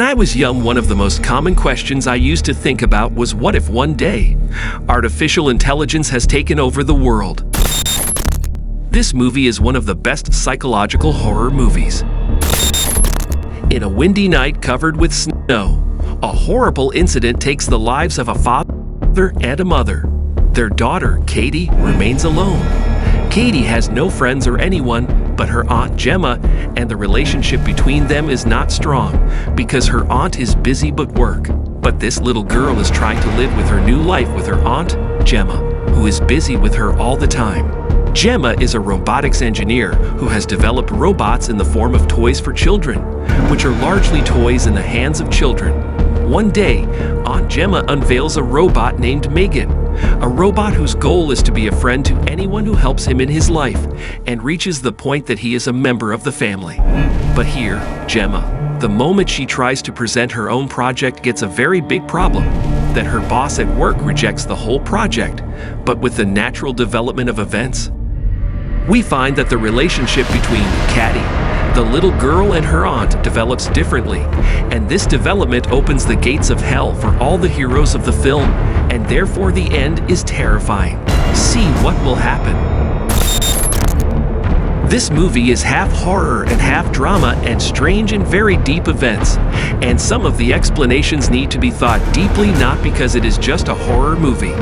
When I was young, one of the most common questions I used to think about was, what if one day artificial intelligence has taken over the world? This movie is one of the best psychological horror movies. In a windy night covered with snow, a horrible incident takes the lives of a father and a mother. Their daughter, Cady, remains alone. Cady has no friends or anyone but her aunt Gemma, and the relationship between them is not strong because her aunt is busy but work. But this little girl is trying to live with her new life with her aunt, Gemma, who is busy with her all the time. Gemma is a robotics engineer who has developed robots in the form of toys for children, which are largely toys in the hands of children. One day, Aunt Gemma unveils a robot named m3gan, a robot whose goal is to be a friend to anyone who helps him in his life and reaches the point that he is a member of the family. But here, Gemma, the moment she tries to present her own project, gets a very big problem, that her boss at work rejects the whole project. But with the natural development of events, we find that the relationship between Cady, the little girl, and her aunt develops differently, and this development opens the gates of hell for all the heroes of the film, and therefore the end is terrifying. See what will happen. This movie is half horror and half drama, and strange and very deep events, and some of the explanations need to be thought deeply, not because it is just a horror movie,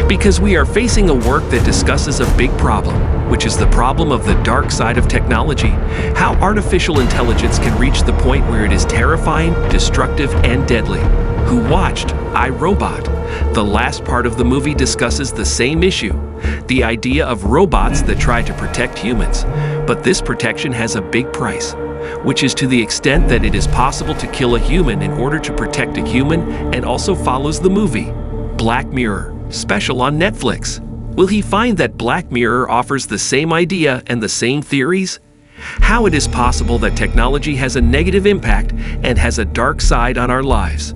because we are facing a work that discusses a big problem, which is the problem of the dark side of technology, how artificial intelligence can reach the point where it is terrifying, destructive, and deadly. Who watched I, Robot? The last part of the movie discusses the same issue, the idea of robots that try to protect humans. But this protection has a big price, which is to the extent that it is possible to kill a human in order to protect a human, and also follows the movie Black Mirror, special on Netflix. Will he find that Black Mirror offers the same idea and the same theories? How it is possible that technology has a negative impact and has a dark side on our lives?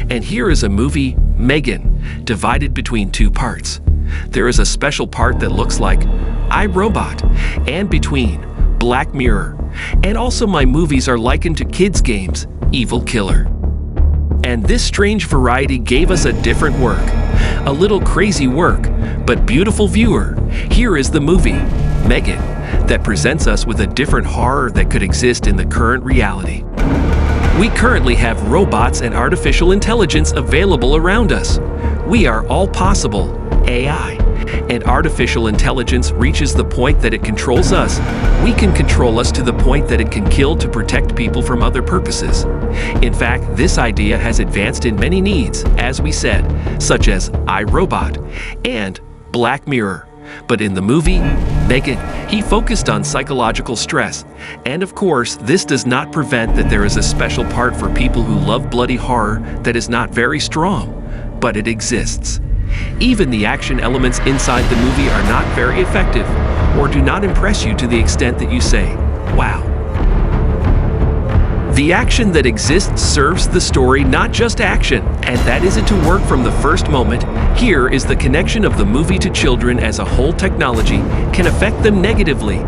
And here is a movie, m3gan, divided between two parts. There is a special part that looks like I, Robot, and between Black Mirror. And also my movies are likened to kids' games, Evil Killer. And this strange variety gave us a different work, a little crazy work, but beautiful viewer. Here is the movie, m3gan, that presents us with a different horror that could exist in the current reality. We currently have robots and artificial intelligence available around us. We are all possible, AI, and artificial intelligence reaches the point that it controls us. We can control us to the point that it can kill to protect people from other purposes. In fact, this idea has advanced in many needs, as we said, such as I, Robot and Black Mirror. But in the movie, m3gan, he focused on psychological stress. And of course, this does not prevent that there is a special part for people who love bloody horror that is not very strong, but it exists. Even the action elements inside the movie are not very effective, or do not impress you to the extent that you say, wow. The action that exists serves the story, not just action, and that isn't to work from the first moment. Here is the connection of the movie to children as a whole. Technology can affect them negatively,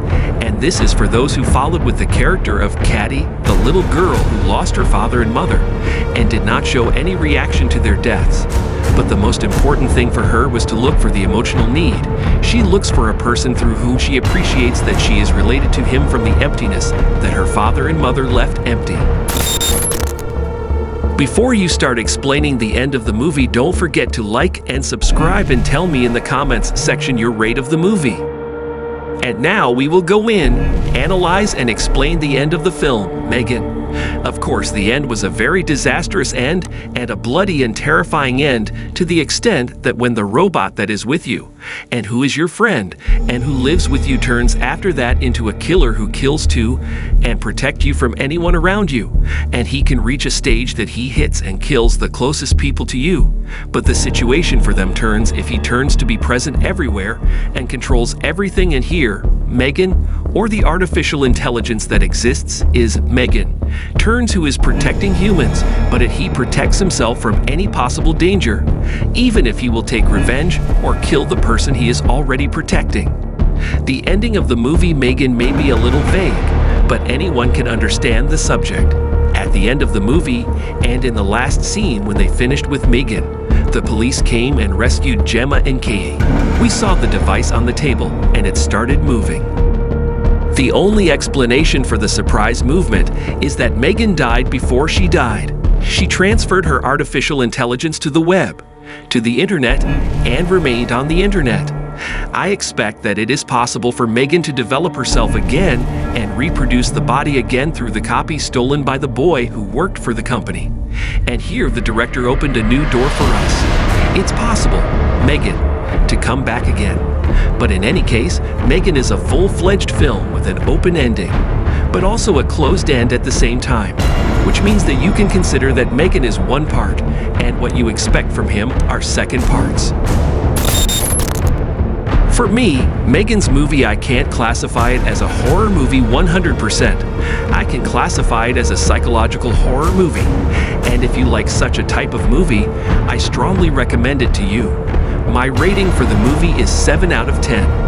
and this is for those who followed with the character of Cady, the little girl who lost her father and mother, and did not show any reaction to their deaths. But the most important thing for her was to look for the emotional need. She looks for a person through whom she appreciates that she is related to him from the emptiness that her father and mother left empty. Before you start explaining the end of the movie, don't forget to like and subscribe and tell me in the comments section your rate of the movie. And now we will go in, analyze, and explain the end of the film, m3gan. Of course, the end was a very disastrous end, and a bloody and terrifying end, to the extent that when the robot that is with you, and who is your friend, and who lives with you, turns after that into a killer who kills too, and protect you from anyone around you, and he can reach a stage that he hits and kills the closest people to you. But the situation for them turns if he turns to be present everywhere and controls everything, and here, m3gan, or the artificial intelligence that exists, is m3gan, turns who is protecting humans, but he protects himself from any possible danger, even if he will take revenge or kill the person he is already protecting. The ending of the movie m3gan may be a little vague, but anyone can understand the subject. As At the end of the movie, and in the last scene when they finished with m3gan, the police came and rescued Gemma and Cady. We saw the device on the table, and it started moving. The only explanation for the surprise movement is that m3gan died before she died. She transferred her artificial intelligence to the web, to the internet, and remained on the internet. I expect that it is possible for m3gan to develop herself again and reproduce the body again through the copy stolen by the boy who worked for the company. And here the director opened a new door for us. It's possible, m3gan, to come back again. But in any case, m3gan is a full-fledged film with an open ending, but also a closed end at the same time, which means that you can consider that m3gan is one part, and what you expect from him are second parts. For me, m3gan's movie, I can't classify it as a horror movie 100%. I can classify it as a psychological horror movie. And if you like such a type of movie, I strongly recommend it to you. My rating for the movie is 7 out of 10.